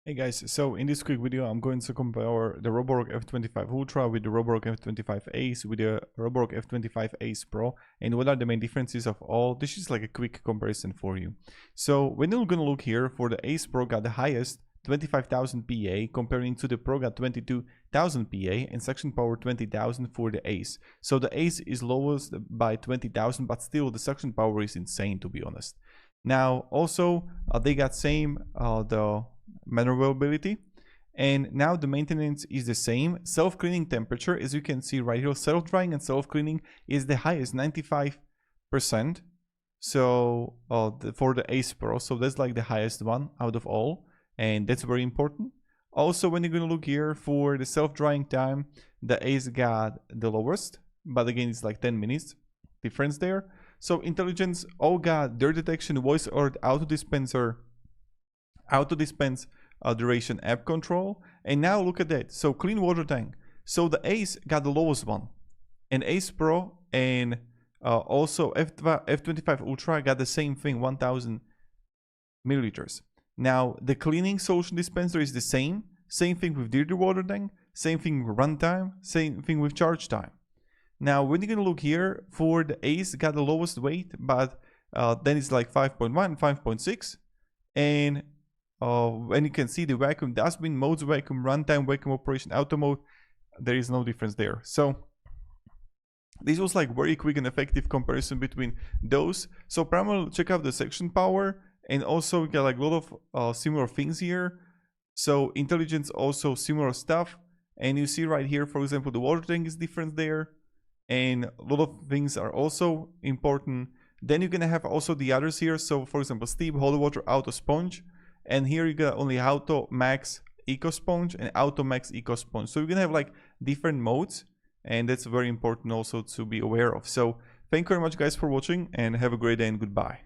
Hey guys, so in this quick video I'm going to compare the Roborock F25 Ultra with the Roborock F25 Ace with the Roborock F25 Ace Pro, and what are the main differences of all. This is like a quick comparison for you. So when you're gonna look here, for the Ace Pro got the highest 25,000 PA comparing to the Pro got 22,000 PA and suction power 20,000 for the Ace. So the Ace is lowest by 20,000, but still the suction power is insane, to be honest. Now also they got same the maneuverability, and now the maintenance is the same. Self-cleaning temperature, as you can see right here, self-drying and self-cleaning is the highest, 95%. So for the Ace Pro, so that's like the highest one out of all, and that's very important. Also, when you're gonna look here for the self-drying time, the Ace got the lowest, but again it's like 10 minutes difference there. So intelligence all got dirt detection, voice alert, auto dispense duration, app control. And now look at that, so clean water tank. So the Ace got the lowest one, and Ace Pro and also F25 Ultra got the same thing, 1000 milliliters. Now the cleaning solution dispenser is the same thing with dirty water tank, same thing with runtime, same thing with charge time. Now when you're gonna look here, for the Ace got the lowest weight, but then it's like 5.1, 5.6, and when you can see the vacuum, dustbin, modes vacuum, runtime vacuum operation, auto mode, there is no difference there. So this was like very quick and effective comparison between those. So primarily check out the suction power, and also we got like a lot of similar things here. So intelligence also similar stuff, and you see right here, for example, the water tank is different there, and a lot of things are also important. Then you're gonna have also the others here. So for example, steep, holy water, auto sponge. And here you got only Auto Max Eco Sponge and Auto Max Eco Sponge. So you're gonna have like different modes, and that's very important also to be aware of. So thank you very much guys for watching, and have a great day and goodbye.